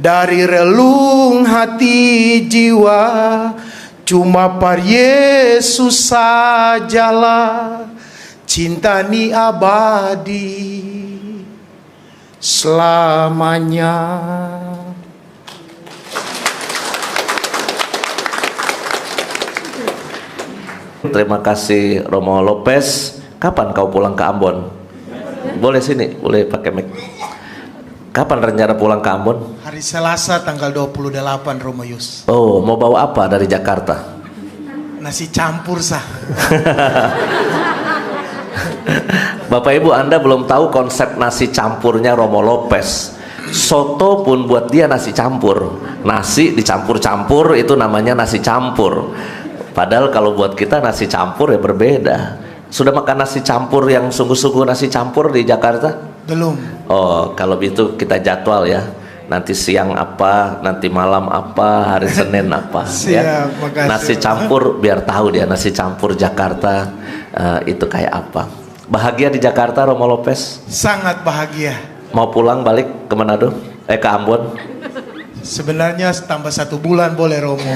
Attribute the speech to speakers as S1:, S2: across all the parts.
S1: dari relung hati jiwa, cuma par Yesus sajalah cinta ni abadi selamanya.
S2: Terima kasih Romo Lopez. Kapan kau pulang ke Ambon? Boleh sini, boleh pakai mic. Kapan rencana pulang ke Ambon?
S1: Hari Selasa tanggal 28 Romo Yus.
S2: Oh, mau bawa apa dari Jakarta?
S1: Nasi campur sah.
S2: Bapak Ibu, Anda belum tahu konsep nasi campurnya Romo Lopez. Soto pun buat dia nasi campur. Nasi dicampur-campur itu namanya nasi campur. Padahal kalau buat kita nasi campur ya berbeda. Sudah makan nasi campur yang sungguh-sungguh nasi campur di Jakarta?
S1: Belum.
S2: Oh, kalau itu kita jadwal ya. Nanti siang apa, nanti malam apa, hari Senin apa.
S1: Siap,
S2: ya.
S1: makasih.
S2: Nasi campur biar tahu dia nasi campur Jakarta itu kayak apa. Bahagia di Jakarta Romo Lopez?
S1: Sangat bahagia.
S2: Mau pulang balik ke Manado? Ke Ambon?
S1: Sebenarnya tambah 1 bulan boleh Romo.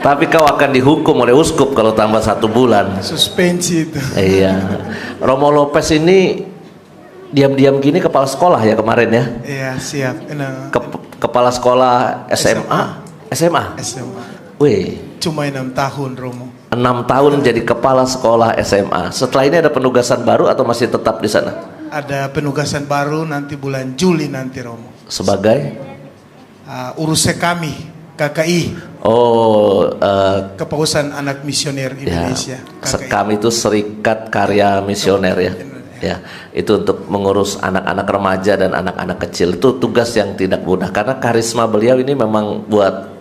S2: Tapi kau akan dihukum oleh uskup kalau tambah 1 bulan.
S1: Suspensi itu.
S2: Iya. Romo Lopez ini diam-diam gini kepala sekolah ya kemarin ya?
S1: Iya, siap.
S2: Kepala sekolah SMA? SMA?
S1: SMA.
S2: Wih.
S1: Cuma 6 tahun Romo.
S2: 6 tahun jadi kepala sekolah SMA. Setelah ini ada penugasan baru atau masih tetap di sana?
S1: Ada penugasan baru nanti bulan Juli nanti Romo.
S2: Sebagai?
S1: Urusnya kami, KKI.
S2: Oh,
S1: Kepausan Anak Misioner Indonesia.
S2: Ya, SEKAM itu Serikat Karya Misioner ya. Ya, itu untuk mengurus anak-anak remaja dan anak-anak kecil. Itu tugas yang tidak mudah karena karisma beliau ini memang buat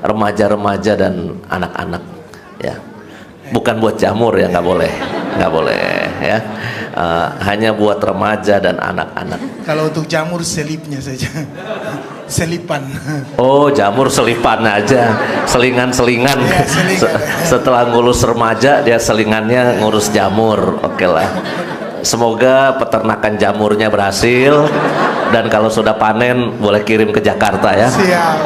S2: remaja-remaja dan anak-anak ya. Bukan buat jamur ya, nggak boleh ya. Hanya buat remaja dan anak-anak.
S1: Kalau untuk jamur selipnya saja. Selipan.
S2: Oh, jamur selipan aja, selingan-selingan.
S1: Ya, selingan.
S2: Setelah ngurus remaja, dia selingannya ngurus jamur. Oke lah. Semoga peternakan jamurnya berhasil dan kalau sudah panen boleh kirim ke Jakarta ya.
S1: Siap.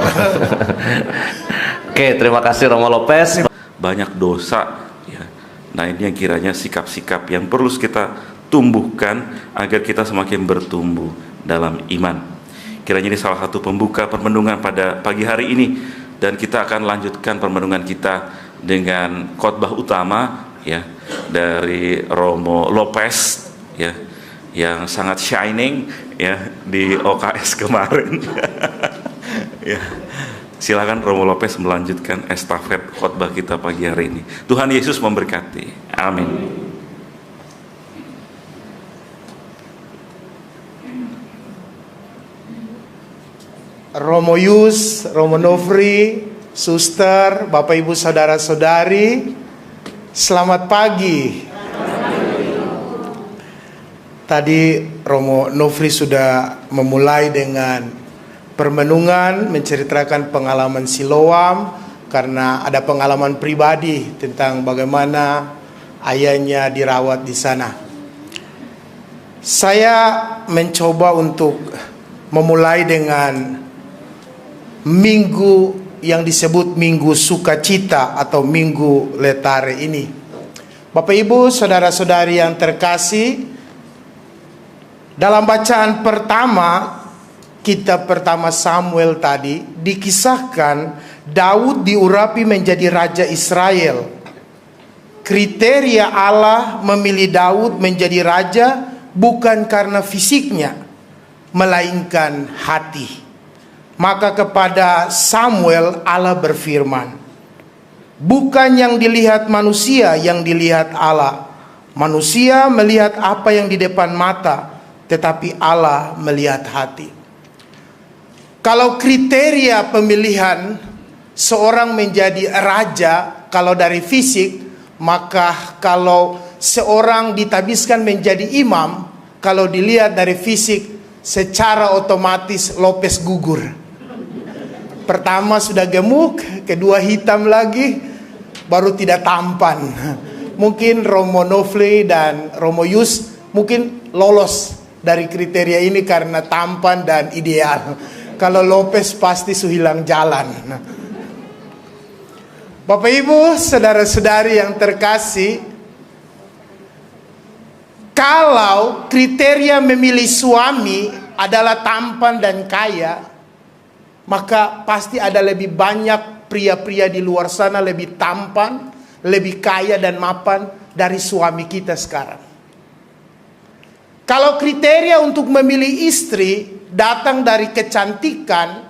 S2: Oke, terima kasih Romo Lopez.
S3: Banyak dosa ya. Nah, ini yang kiranya sikap-sikap yang perlu kita tumbuhkan agar kita semakin bertumbuh dalam iman. Kiranya ini salah satu pembuka permenungan pada pagi hari ini, dan kita akan lanjutkan permenungan kita dengan khotbah utama ya dari Romo Lopez ya, yang sangat shining ya di OKS kemarin. Ya. Silakan Romo Lopez melanjutkan estafet khotbah kita pagi hari ini. Tuhan Yesus memberkati. Amin.
S1: Romo Yus, Romo Nofri, Suster, Bapak Ibu Saudara-saudari, selamat pagi. Tadi Romo Nofri sudah memulai dengan permenungan menceritakan pengalaman Siloam karena ada pengalaman pribadi tentang bagaimana ayahnya dirawat di sana. Saya mencoba untuk memulai dengan minggu yang disebut Minggu Sukacita atau Minggu Letare ini. Bapak Ibu, saudara-saudari yang terkasih, dalam bacaan pertama, kitab pertama Samuel tadi, dikisahkan Daud diurapi menjadi raja Israel. Kriteria Allah memilih Daud menjadi raja bukan karena fisiknya, melainkan hati. Maka kepada Samuel Allah berfirman, bukan yang dilihat manusia yang dilihat Allah. Manusia melihat apa yang di depan mata, tetapi Allah melihat hati. Kalau kriteria pemilihan seorang menjadi raja, kalau dari fisik, maka kalau seorang ditabiskan menjadi imam, kalau dilihat dari fisik, secara otomatis Lopez gugur. Pertama sudah gemuk, kedua hitam lagi, baru tidak tampan. Mungkin Romo Nofli dan Romo Yus mungkin lolos dari kriteria ini karena tampan dan ideal. Kalau Lopez pasti hilang jalan. Bapak Ibu, saudara-saudari yang terkasih, kalau kriteria memilih suami adalah tampan dan kaya, maka pasti ada lebih banyak pria-pria di luar sana lebih tampan, lebih kaya dan mapan dari suami kita sekarang. Kalau kriteria untuk memilih istri datang dari kecantikan,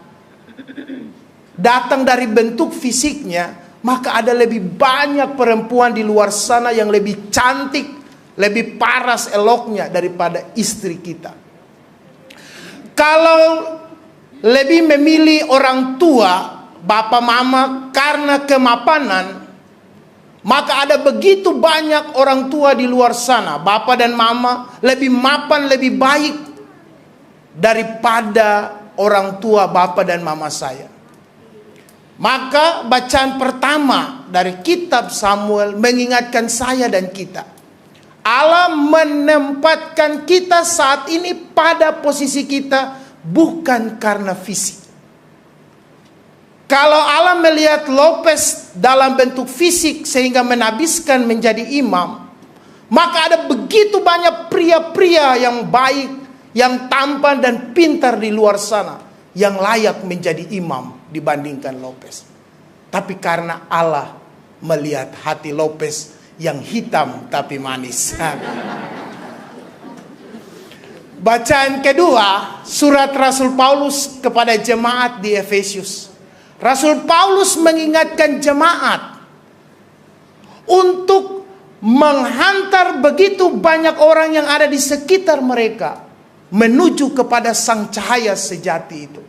S1: datang dari bentuk fisiknya, maka ada lebih banyak perempuan di luar sana yang lebih cantik, lebih paras eloknya daripada istri kita. Kalau lebih memilih orang tua, bapak mama karena kemapanan, maka ada begitu banyak orang tua di luar sana, bapak dan mama lebih mapan, lebih baik daripada orang tua bapak dan mama saya. Maka bacaan pertama dari kitab Samuel mengingatkan saya dan kita, Allah menempatkan kita saat ini pada posisi kita bukan karena fisik. Kalau Allah melihat Lopez dalam bentuk fisik sehingga menabiskan menjadi imam, maka ada begitu banyak pria-pria yang baik, yang tampan dan pintar di luar sana yang layak menjadi imam dibandingkan Lopez. Tapi karena Allah melihat hati Lopez yang hitam tapi manis. Bacaan kedua, surat Rasul Paulus kepada jemaat di Efesus. Rasul Paulus mengingatkan jemaat untuk menghantar begitu banyak orang yang ada di sekitar mereka menuju kepada sang cahaya sejati itu.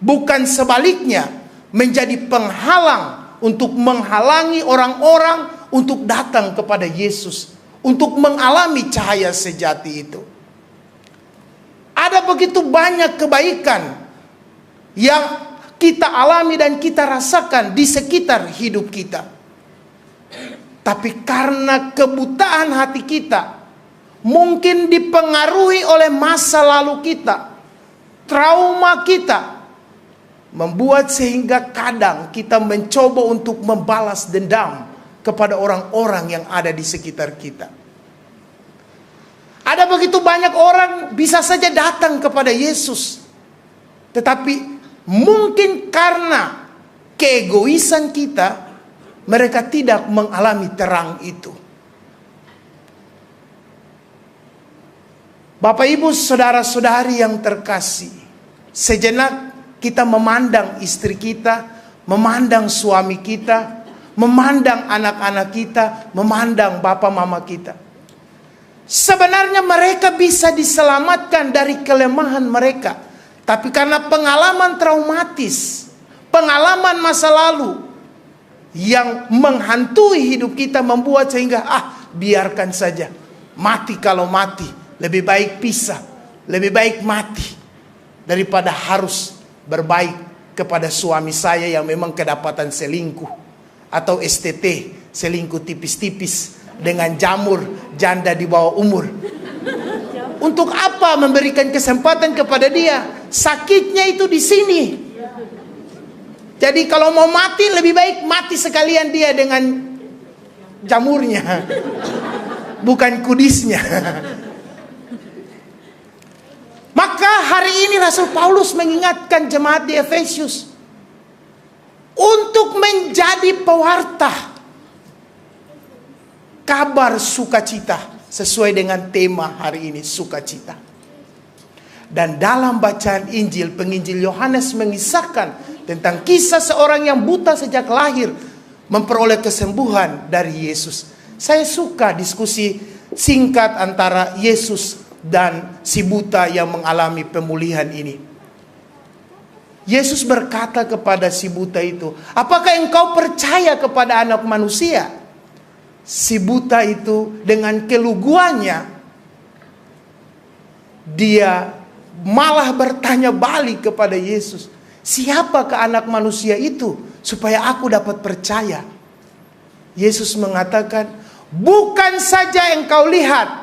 S1: Bukan sebaliknya menjadi penghalang untuk menghalangi orang-orang untuk datang kepada Yesus, untuk mengalami cahaya sejati itu. Ada begitu banyak kebaikan yang kita alami dan kita rasakan di sekitar hidup kita. Tapi karena kebutaan hati kita, mungkin dipengaruhi oleh masa lalu kita, trauma kita, membuat sehingga kadang kita mencoba untuk membalas dendam kepada orang-orang yang ada di sekitar kita. Ada begitu banyak orang bisa saja datang kepada Yesus, tetapi mungkin karena keegoisan kita, mereka tidak mengalami terang itu. Bapak Ibu saudara-saudari yang terkasih, sejenak kita memandang istri kita, memandang suami kita, memandang anak-anak kita, memandang bapak mama kita. Sebenarnya mereka bisa diselamatkan dari kelemahan mereka, tapi karena pengalaman traumatis, pengalaman masa lalu yang menghantui hidup kita membuat sehingga biarkan saja, mati kalau mati, lebih baik pisah, lebih baik mati daripada harus berbaik kepada suami saya yang memang kedapatan selingkuh atau STT, selingkuh tipis-tipis dengan jamur janda di bawah umur. Untuk apa memberikan kesempatan kepada dia? Sakitnya itu di sini. Jadi kalau mau mati lebih baik mati sekalian dia dengan jamurnya, bukan kudisnya. Maka hari ini Rasul Paulus mengingatkan jemaat di Efesus untuk menjadi pewarta kabar sukacita sesuai dengan tema hari ini, sukacita. Dan dalam bacaan Injil, penginjil Yohanes mengisahkan tentang kisah seorang yang buta sejak lahir memperoleh kesembuhan dari Yesus. Saya suka diskusi singkat antara Yesus dan si buta yang mengalami pemulihan ini. Yesus berkata kepada si buta itu, apakah engkau percaya kepada anak manusia? Si buta itu dengan keluguannya, dia malah bertanya balik kepada Yesus, siapakah anak manusia itu supaya aku dapat percaya? Yesus mengatakan, bukan saja engkau lihat,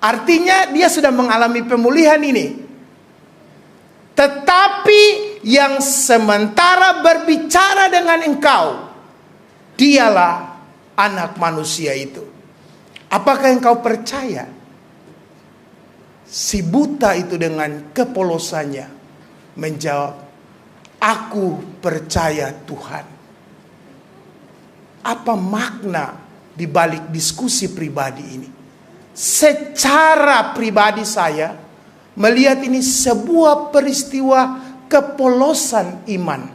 S1: Artinya dia sudah mengalami pemulihan ini. Tetapi yang sementara berbicara dengan engkau, dialah anak manusia itu. Apakah engkau percaya? Si buta itu dengan kepolosannya menjawab, aku percaya Tuhan. Apa makna di balik diskusi pribadi ini? Secara pribadi saya melihat ini sebuah peristiwa kepolosan iman.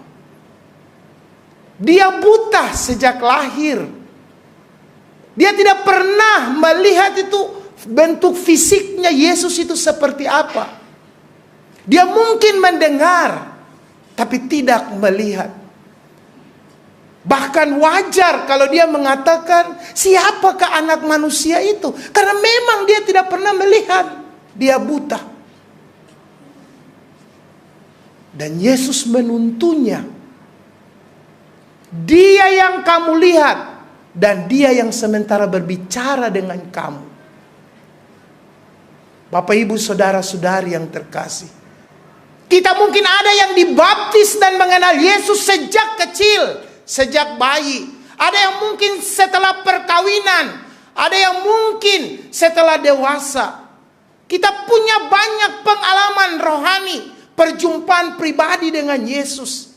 S1: Dia buta sejak lahir. Dia tidak pernah melihat itu bentuk fisiknya Yesus itu seperti apa. Dia mungkin mendengar, tapi tidak melihat. Bahkan wajar kalau dia mengatakan, siapakah anak manusia itu? Karena memang dia tidak pernah melihat. Dia buta. Dan Yesus menuntunnya. Dia yang kamu lihat. Dan dia yang sementara berbicara dengan kamu. Bapak, Ibu, saudara-saudari yang terkasih. Kita mungkin ada yang dibaptis dan mengenal Yesus sejak kecil. Sejak bayi. Ada yang mungkin setelah perkawinan. Ada yang mungkin setelah dewasa. Kita punya banyak pengalaman rohani. Perjumpaan pribadi dengan Yesus.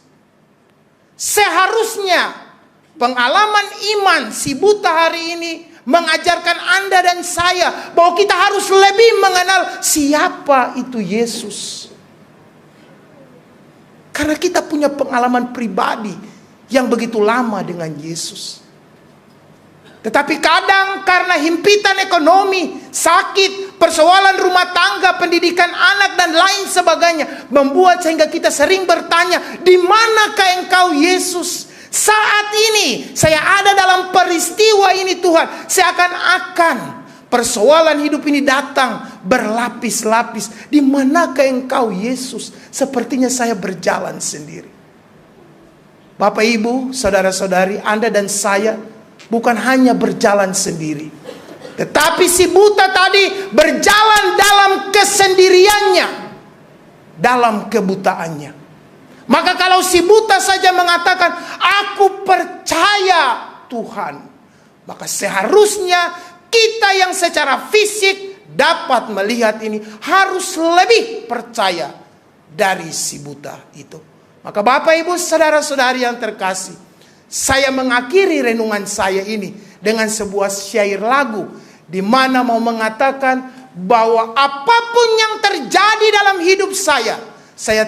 S1: Seharusnya pengalaman iman si buta hari ini mengajarkan Anda dan saya bahwa kita harus lebih mengenal siapa itu Yesus. Karena kita punya pengalaman pribadi yang begitu lama dengan Yesus. Tetapi kadang karena himpitan ekonomi, sakit, persoalan rumah tangga, pendidikan anak dan lain sebagainya, membuat sehingga kita sering bertanya, di manakah engkau Yesus? Saat ini saya ada dalam peristiwa ini Tuhan. Seakan-akan persoalan hidup ini datang berlapis-lapis. Di manakah engkau Yesus? Sepertinya saya berjalan sendiri. Bapak, Ibu, saudara-saudari, Anda dan saya bukan hanya berjalan sendiri. Tetapi si buta tadi berjalan dalam kesendiriannya. Dalam kebutaannya. Maka kalau si buta saja mengatakan, aku percaya Tuhan. Maka seharusnya kita yang secara fisik dapat melihat ini harus lebih percaya dari si buta itu. Maka Bapak, Ibu, saudara-saudari yang terkasih, saya mengakhiri renungan saya ini dengan sebuah syair lagu di mana mau mengatakan bahwa apapun yang terjadi dalam hidup saya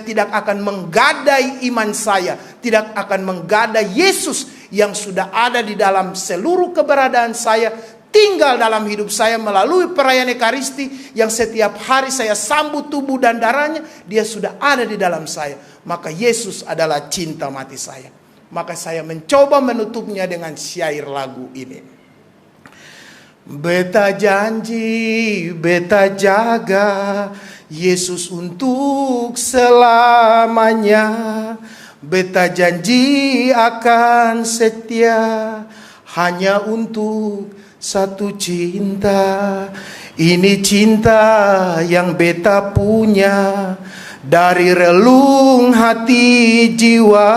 S1: tidak akan menggadai iman saya, tidak akan menggadai Yesus yang sudah ada di dalam seluruh keberadaan saya, tinggal dalam hidup saya melalui perayaan Ekaristi yang setiap hari saya sambut tubuh dan darahnya, dia sudah ada di dalam saya. Maka Yesus adalah cinta mati saya. Maka saya mencoba menutupnya dengan syair lagu ini. Beta janji, beta jaga Yesus untuk selamanya. Beta janji akan setia hanya untuk satu cinta. Ini cinta yang beta punya dari relung hati jiwa.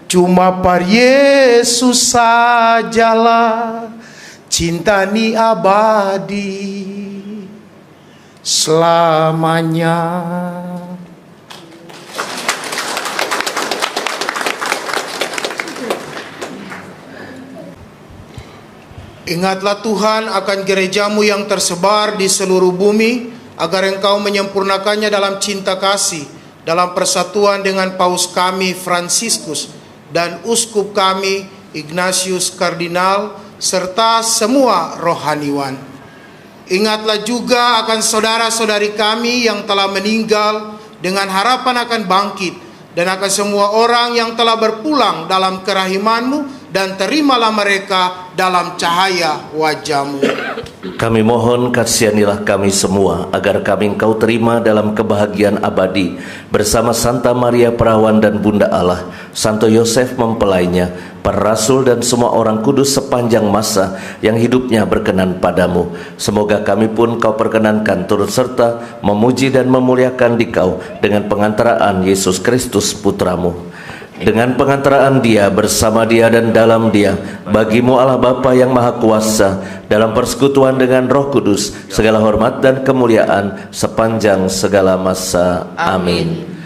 S1: Cuma par Yesus sajalah cinta ni abadi selamanya. Ingatlah Tuhan akan gerejamu yang tersebar di seluruh bumi, agar engkau menyempurnakannya dalam cinta kasih, dalam persatuan dengan Paus kami Fransiskus dan Uskup kami Ignatius Kardinal, serta semua rohaniwan. Ingatlah juga akan saudara-saudari kami yang telah meninggal dengan harapan akan bangkit, dan akan semua orang yang telah berpulang dalam kerahiman-Mu, dan terimalah mereka dalam cahaya wajah-Mu.
S2: Kami mohon kasihanilah kami semua agar kami Engkau terima dalam kebahagiaan abadi bersama Santa Maria Perawan dan Bunda Allah, Santo Yosef mempelainya, para rasul dan semua orang kudus sepanjang masa yang hidupnya berkenan padamu. Semoga kami pun Kau perkenankan turut serta memuji dan memuliakan Dikau dengan pengantaraan Yesus Kristus Putramu. Dengan pengantaraan Dia, bersama Dia dan dalam Dia, bagimu Allah Bapa yang Maha Kuasa, dalam persekutuan dengan Roh Kudus, segala hormat dan kemuliaan sepanjang segala masa. Amin.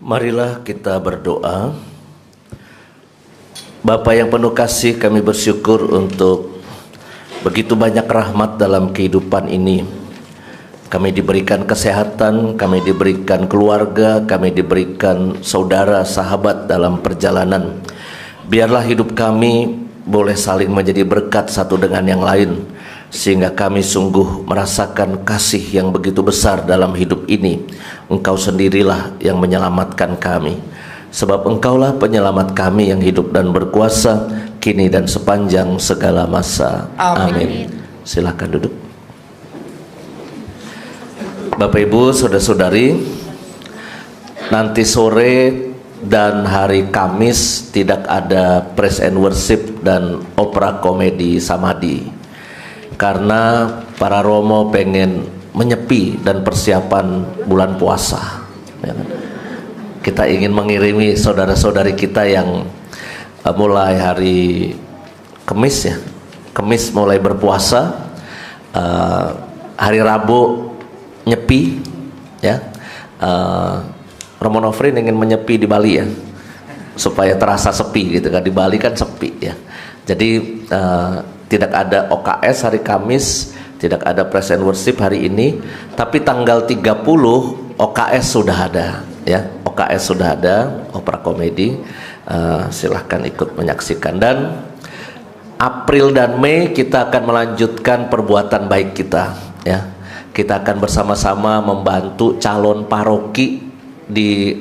S2: Marilah kita berdoa. Bapa yang penuh kasih, kami bersyukur untuk begitu banyak rahmat dalam kehidupan ini. Kami diberikan kesehatan, kami diberikan keluarga, kami diberikan saudara, sahabat dalam perjalanan. Biarlah hidup kami boleh saling menjadi berkat satu dengan yang lain, sehingga kami sungguh merasakan kasih yang begitu besar dalam hidup ini. Engkau sendirilah yang menyelamatkan kami, sebab Engkaulah penyelamat kami yang hidup dan berkuasa kini dan sepanjang segala masa. Amin. Silakan duduk. Bapak Ibu, saudara-saudari, nanti sore dan hari Kamis tidak ada praise and worship dan opera komedi Samadhi, karena para Romo pengen menyepi dan persiapan bulan puasa. Kita ingin mengirimi saudara-saudari kita yang mulai hari Kamis, Kamis mulai berpuasa, hari Rabu nyepi, ya. Romo Nofrin ingin menyepi di Bali ya, supaya terasa sepi gitu kan. Di Bali kan sepi ya. Jadi tidak ada OKS hari Kamis, tidak ada praise and worship hari ini, tapi tanggal 30 OKS sudah ada ya. OKS sudah ada, opera komedi. Silahkan ikut menyaksikan. Dan April dan Mei kita akan melanjutkan perbuatan baik kita ya. Kita akan bersama-sama membantu calon paroki. Di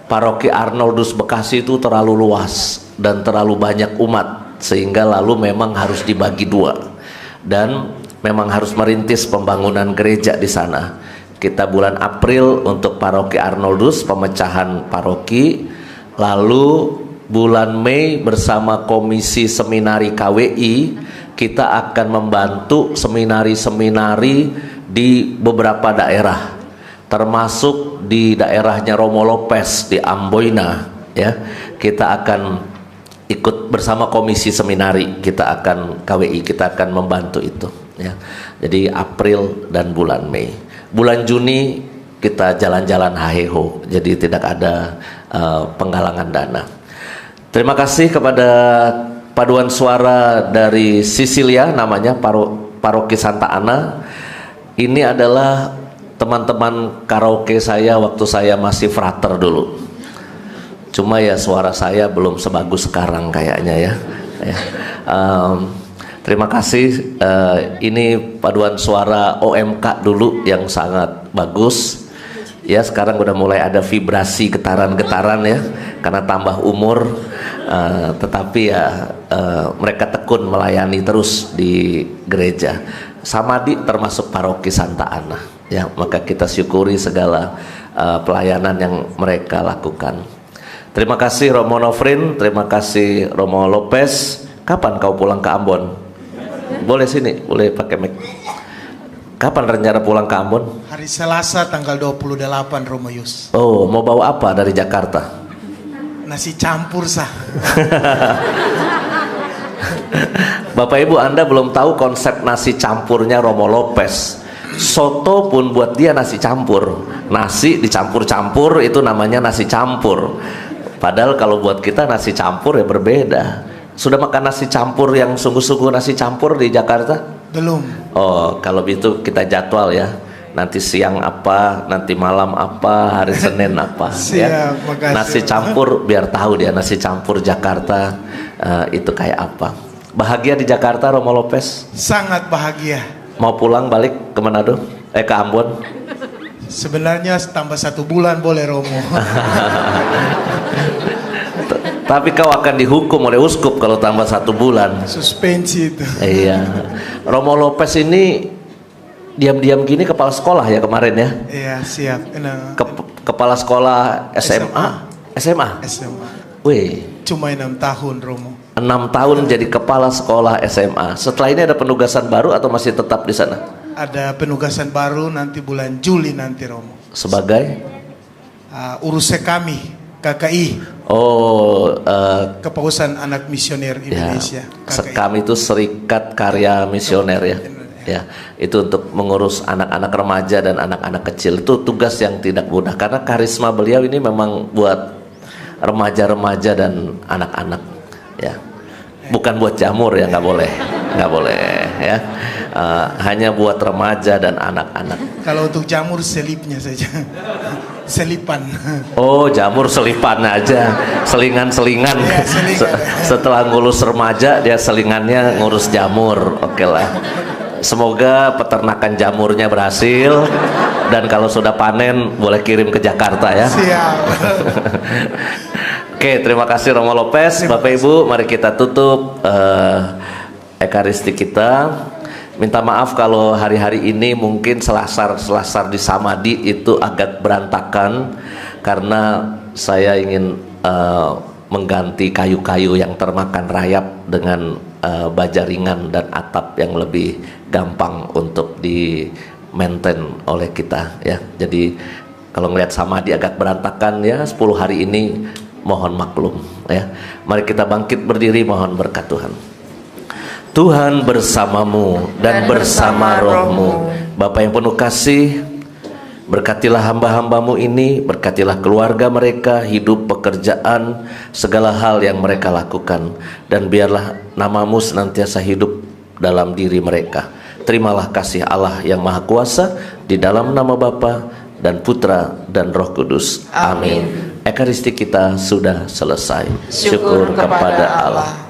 S2: paroki Arnoldus Bekasi itu terlalu luas dan terlalu banyak umat, sehingga lalu memang harus dibagi dua dan memang harus merintis pembangunan gereja di sana. Kita bulan April untuk paroki Arnoldus, pemecahan paroki. Lalu bulan Mei bersama komisi seminari KWI kita akan membantu seminari-seminari di beberapa daerah, termasuk di daerahnya Romo Lopez di Amboina ya. Kita akan ikut bersama komisi seminari, kita akan KWI, kita akan membantu itu ya. Jadi April dan bulan Mei. Bulan Juni kita jalan-jalan haheho, jadi tidak ada penggalangan dana. Terima kasih kepada paduan suara dari Sisilia, namanya Paroki Santa Ana. Ini adalah teman-teman karaoke saya waktu saya masih frater dulu. Cuma ya suara saya belum sebagus sekarang kayaknya ya. Terima kasih. Ini paduan suara OMK dulu yang sangat bagus. Ya sekarang udah mulai ada vibrasi getaran-getaran ya, karena tambah umur. Tetapi ya mereka tekun melayani terus di gereja. Samadi termasuk paroki Santa Ana. Ya, maka kita syukuri segala pelayanan yang mereka lakukan. Terima kasih Romo Nofrin, terima kasih Romo Lopez. Kapan kau pulang ke Ambon? Boleh sini, boleh pakai mic. Kapan rencana pulang ke Ambon?
S1: Hari Selasa tanggal 28 Romo Yus.
S2: Oh, mau bawa apa dari Jakarta?
S1: Nasi campur sah.
S2: Bapak Ibu, Anda belum tahu konsep nasi campurnya Romo Lopez. Soto pun buat dia nasi campur. Nasi dicampur-campur itu namanya nasi campur. Padahal kalau buat kita nasi campur ya berbeda. Sudah makan nasi campur yang sungguh-sungguh nasi campur di Jakarta?
S1: Belum.
S2: Oh, kalau itu kita jadwal ya. Nanti siang apa, nanti malam apa, hari Senin apa. Ya.
S1: Makasih.
S2: Nasi campur biar tahu dia nasi campur Jakarta itu kayak apa. Bahagia di Jakarta Romo Lopez?
S1: Sangat bahagia.
S2: Mau pulang balik ke Manado? Ke Ambon?
S1: Sebenarnya tambah 1 bulan boleh Romo.
S2: Tapi kau akan dihukum oleh uskup kalau tambah 1 bulan.
S1: Suspensi itu.
S2: Iya. Romo Lopez ini diam-diam gini kepala sekolah ya kemarin ya?
S1: Iya siap.
S2: Kepala sekolah SMA? SMA?
S1: SMA.
S2: Wih.
S1: Cuma 6 tahun Romo.
S2: 6 tahun jadi kepala sekolah SMA. Setelah ini ada penugasan baru atau masih tetap di sana?
S1: Ada penugasan baru nanti bulan Juli nanti Romo.
S2: Sebagai?
S1: Urusnya kami. KKI.
S2: Oh,
S1: Kepausan Anak Misioner Indonesia.
S2: Ya, kami itu Serikat Karya Misioner ya. Ya, itu untuk mengurus anak-anak remaja dan anak-anak kecil. Itu tugas yang tidak mudah karena karisma beliau ini memang buat remaja-remaja dan anak-anak. Ya, bukan buat jamur ya, nggak boleh ya. Hanya buat remaja dan anak-anak.
S1: Kalau untuk jamur selipnya saja. Selipan.
S2: Oh, jamur selipan aja, selingan-selingan.
S1: Ya, selingan.
S2: Setelah ngurus remaja, dia selingannya ngurus jamur. Oke lah. Semoga peternakan jamurnya berhasil dan kalau sudah panen boleh kirim ke Jakarta ya.
S1: Siap.
S2: Oke, terima kasih Romo Lopez. Bapak Ibu, mari kita tutup ekaristi kita. Minta maaf kalau hari-hari ini mungkin selasar di Samadi itu agak berantakan karena saya ingin mengganti kayu-kayu yang termakan rayap dengan baja ringan dan atap yang lebih gampang untuk di maintain oleh kita ya. Jadi kalau ngelihat Samadi agak berantakan ya, 10 hari ini mohon maklum ya. Mari kita bangkit berdiri, mohon berkat Tuhan. Tuhan bersamamu dan bersama rohmu. Bapa yang penuh kasih, Berkatilah hamba-hambamu ini, berkatilah keluarga mereka, hidup, pekerjaan, segala hal yang mereka lakukan. Dan biarlah namamu senantiasa hidup dalam diri mereka. Terimalah kasih Allah yang Maha Kuasa, di dalam nama Bapa dan Putra dan Roh Kudus. Amin. Ekaristi kita sudah selesai. Syukur kepada Allah.